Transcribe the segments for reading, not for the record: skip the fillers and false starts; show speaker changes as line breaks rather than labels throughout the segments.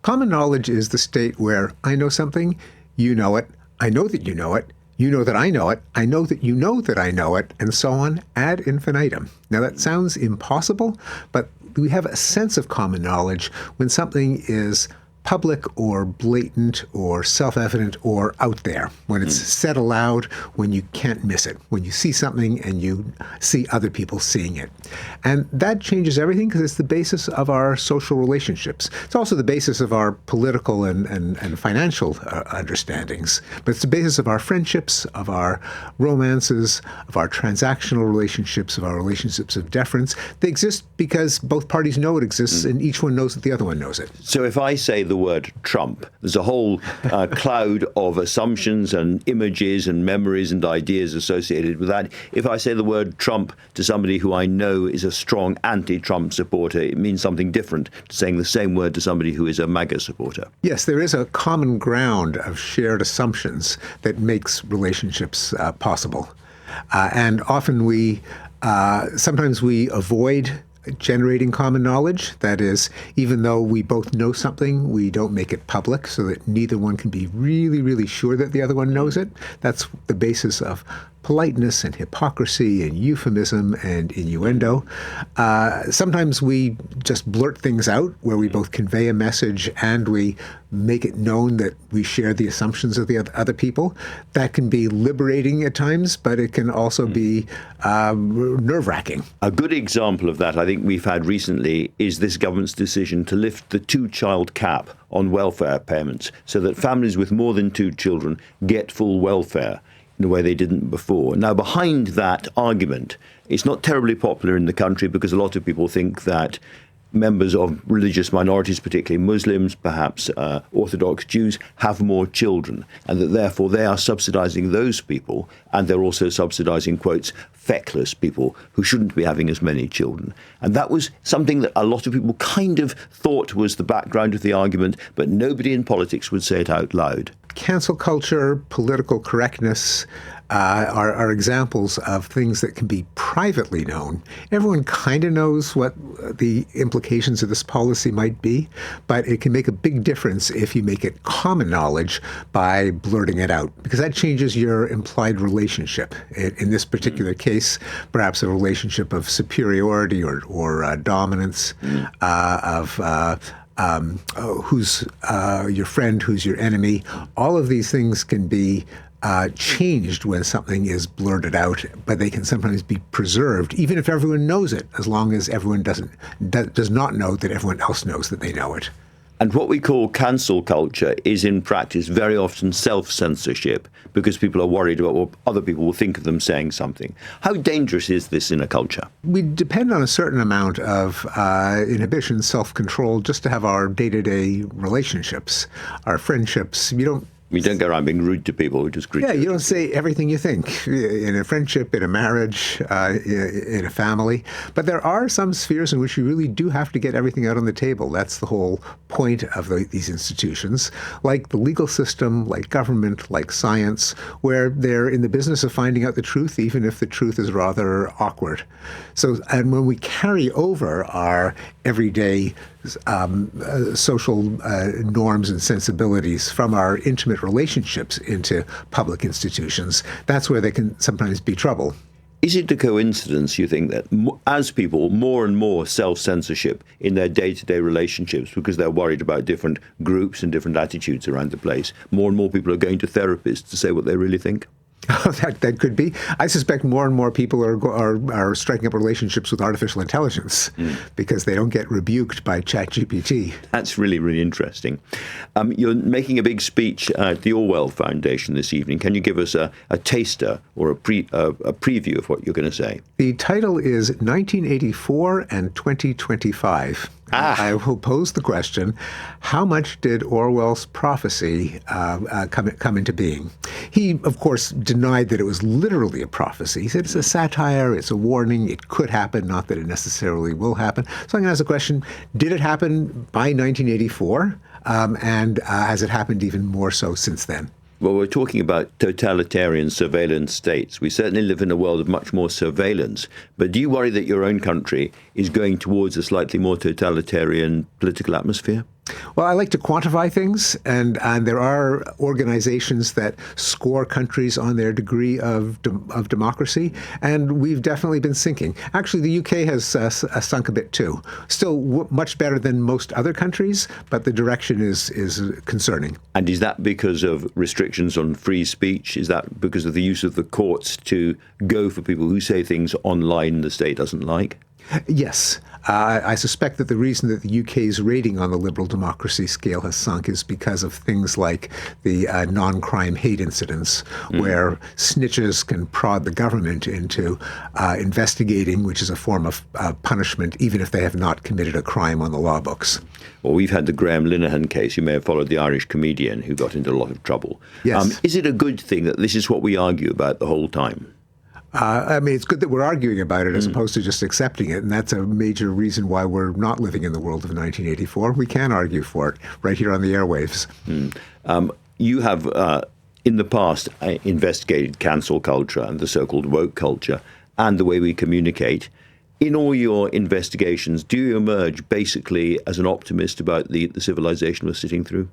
Common knowledge is the state where I know something, you know it, I know that you know it, you know that I know it, I know that you know that I know it, and so on ad infinitum. Now that sounds impossible, but we have a sense of common knowledge when something is public or blatant or self-evident or out there, when it's said aloud, when you can't miss it, when you see something and you see other people seeing it. And that changes everything because it's the basis of our social relationships. It's also the basis of our political and financial understandings, but it's the basis of our friendships, of our romances, of our transactional relationships, of our relationships of deference. They exist because both parties know it exists and each one knows that the other one knows it.
So if I say the word Trump, there's a whole cloud of assumptions and images and memories and ideas associated with that. If I say the word Trump to somebody who I know is a strong anti-Trump supporter, it means something different to saying the same word to somebody who is a MAGA supporter.
Yes, there is a common ground of shared assumptions that makes relationships possible. And often sometimes we avoid generating common knowledge. That is, even though we both know something, we don't make it public so that neither one can be really, really sure that the other one knows it. That's the basis of politeness and hypocrisy and euphemism and innuendo. Sometimes we just blurt things out where we both convey a message and we make it known that we share the assumptions of the other people. That can be liberating at times, but it can also be nerve-wracking.
A good example of that I think we've had recently is this government's decision to lift the two-child cap on welfare payments so that families with more than two children get full welfare in a way they didn't before. Now, behind that argument, it's not terribly popular in the country because a lot of people think that members of religious minorities, particularly Muslims, perhaps Orthodox Jews, have more children, and that therefore they are subsidizing those people, and they're also subsidizing, quotes, feckless people who shouldn't be having as many children. And that was something that a lot of people kind of thought was the background of the argument, but nobody in politics would say it out loud.
Cancel culture, political correctness are examples of things that can be privately known. Everyone kind of knows what the implications of this policy might be, but it can make a big difference if you make it common knowledge by blurting it out, because that changes your implied relationship. In this particular case, perhaps a relationship of superiority or dominance, of who's your friend, who's your enemy. All of these things can be changed when something is blurted out, but they can sometimes be preserved, even if everyone knows it, as long as everyone does not know that everyone else knows that they know it.
And what we call cancel culture is in practice very often self-censorship because people are worried about what other people will think of them saying something. How dangerous is this in a culture?
We depend on a certain amount of inhibition, self-control, just to have our day-to-day relationships, our friendships.
We don't go around being rude to people who just greet.
Yeah, you don't say everything you think in a friendship, in a marriage, in a family. But there are some spheres in which you really do have to get everything out on the table. That's the whole point of these institutions, like the legal system, like government, like science, where they're in the business of finding out the truth, even if the truth is rather awkward. And when we carry over our everyday social norms and sensibilities from our intimate relationships into public institutions, that's where there can sometimes be trouble.
Is it a coincidence, you think, that as people, more and more self-censorship in their day-to-day relationships because they're worried about different groups and different attitudes around the place, more and more people are going to therapists to say what they really think?
That could be. I suspect more and more people are striking up relationships with artificial intelligence because they don't get rebuked by ChatGPT.
That's really, really interesting. You're making a big speech at the Orwell Foundation this evening. Can you give us a taster or a preview of what you're going to say?
The title is 1984 and 2025. I will pose the question, how much did Orwell's prophecy come into being? He, of course, denied that it was literally a prophecy. He said it's a satire, it's a warning, it could happen, not that it necessarily will happen. So I'm going to ask the question, did it happen by 1984? And has it happened even more so since then?
Well, we're talking about totalitarian surveillance states. We certainly live in a world of much more surveillance. But do you worry that your own country is going towards a slightly more totalitarian political atmosphere?
Well, I like to quantify things, and there are organizations that score countries on their degree of democracy, and we've definitely been sinking. Actually, the UK has sunk a bit too. Still much better than most other countries, but the direction is concerning.
And is that because of restrictions on free speech? Is that because of the use of the courts to go for people who say things online the state doesn't like?
Yes. I suspect that the reason that the UK's rating on the liberal democracy scale has sunk is because of things like the non-crime hate incidents, where snitches can prod the government into investigating, which is a form of punishment, even if they have not committed a crime on the law books.
Well, we've had the Graham Linehan case. You may have followed the Irish comedian who got into a lot of trouble.
Yes.
Is it a good thing that this is what we argue about the whole time?
I mean, it's good that we're arguing about it as opposed to just accepting it, and that's a major reason why we're not living in the world of 1984. We can argue for it right here on the airwaves.
You have, in the past, investigated cancel culture and the so-called woke culture and the way we communicate. In all your investigations, do you emerge basically as an optimist about the civilization we're sitting through?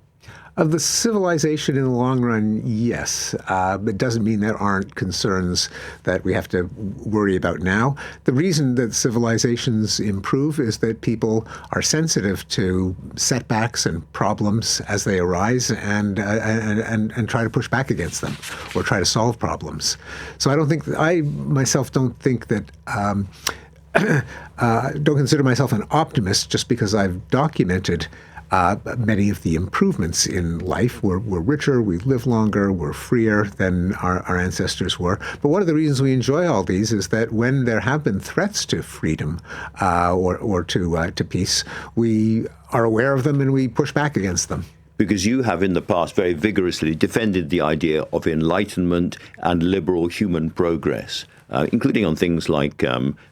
Of the civilization in the long run, yes. It doesn't mean there aren't concerns that we have to worry about now. The reason that civilizations improve is that people are sensitive to setbacks and problems as they arise and try to push back against them or try to solve problems. So I myself don't think that don't consider myself an optimist just because I've documented many of the improvements in life. We're richer, we live longer, we're freer than our ancestors were. But one of the reasons we enjoy all these is that when there have been threats to freedom or to peace, we are aware of them and we push back against them.
Because you have in the past very vigorously defended the idea of enlightenment and liberal human progress, including on things like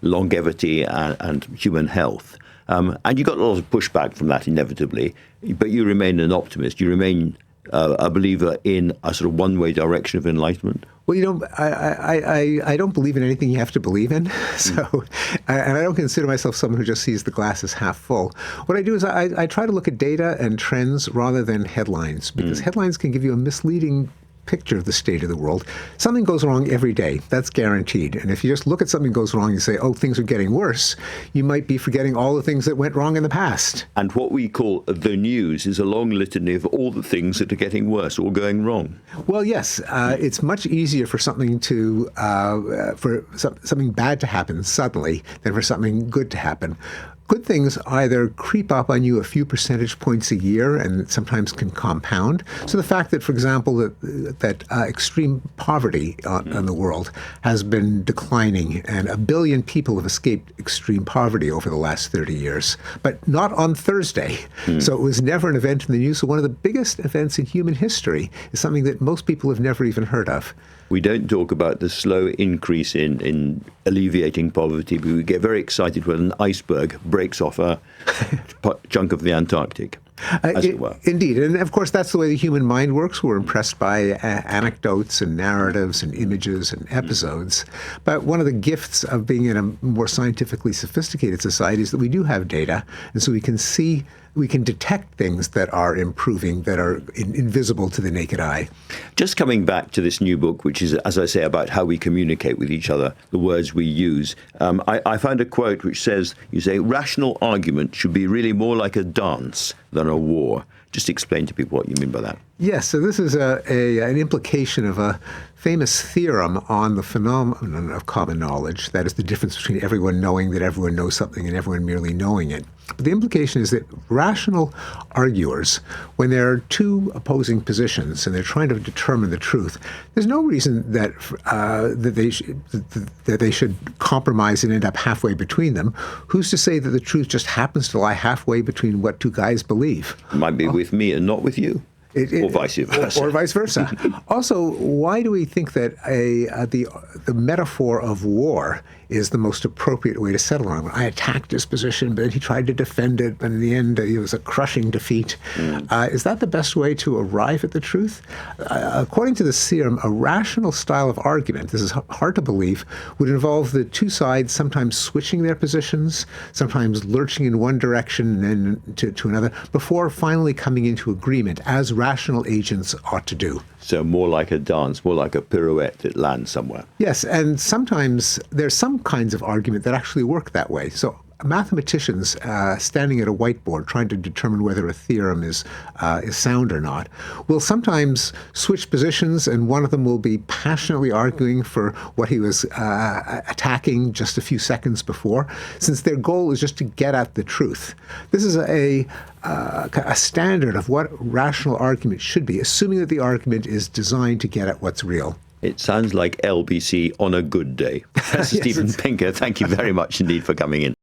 longevity and human health. And you got a lot of pushback from that inevitably, but you remain an optimist. You remain a believer in a sort of one-way direction of enlightenment.
Well, I don't believe in anything you have to believe in. So, and I don't consider myself someone who just sees the glass as half full. What I do is I try to look at data and trends rather than headlines, because headlines can give you a misleading picture of the state of the world. Something goes wrong every day. That's guaranteed. And if you just look at something goes wrong and say, oh, things are getting worse, you might be forgetting all the things that went wrong in the past.
And what we call the news is a long litany of all the things that are getting worse or going wrong.
Well, yes. It's much easier for something something bad to happen suddenly than for something good to happen. Good things either creep up on you a few percentage points a year and sometimes can compound. So the fact that, for example, that extreme poverty in the world has been declining and 1 billion people have escaped extreme poverty over the last 30 years, but not on Thursday. So it was never an event in the news. So one of the biggest events in human history is something that most people have never even heard of.
We don't talk about the slow increase in alleviating poverty, but we get very excited when an iceberg breaks off a chunk of the Antarctic, as it were.
Indeed. And of course, that's the way the human mind works. We're impressed by anecdotes and narratives and images and episodes. But one of the gifts of being in a more scientifically sophisticated society is that we do have data. And so we can detect things that are improving, that are invisible to the naked eye.
Just coming back to this new book, which is, as I say, about how we communicate with each other, the words we use, I found a quote which says, you say, rational argument should be really more like a dance than a war. Just explain to people what you mean by that.
Yes, so this is an implication of a famous theorem on the phenomenon of common knowledge. That is the difference between everyone knowing that everyone knows something and everyone merely knowing it. But the implication is that rational arguers, when there are two opposing positions and they're trying to determine the truth, there's no reason that they should compromise and end up halfway between them. Who's to say that the truth just happens to lie halfway between what two guys believe?
It might be with me and not with you. Or vice versa.
Or vice versa. Also, why do we think that the metaphor of war is the most appropriate way to settle on it. I attacked his position, but he tried to defend it, but in the end, it was a crushing defeat. Is that the best way to arrive at the truth? According to the serum, a rational style of argument, this is hard to believe, would involve the two sides sometimes switching their positions, sometimes lurching in one direction and then to another, before finally coming into agreement, as rational agents ought to do.
So more like a dance, more like a pirouette that lands somewhere.
Yes, and sometimes there's some kinds of argument that actually work that way. So mathematicians standing at a whiteboard trying to determine whether a theorem is sound or not will sometimes switch positions, and one of them will be passionately arguing for what he was attacking just a few seconds before, since their goal is just to get at the truth. This is a standard of what rational argument should be, assuming that the argument is designed to get at what's real.
It sounds like LBC on a good day. Professor
Yes,
Steven Pinker, thank you very much indeed for coming in.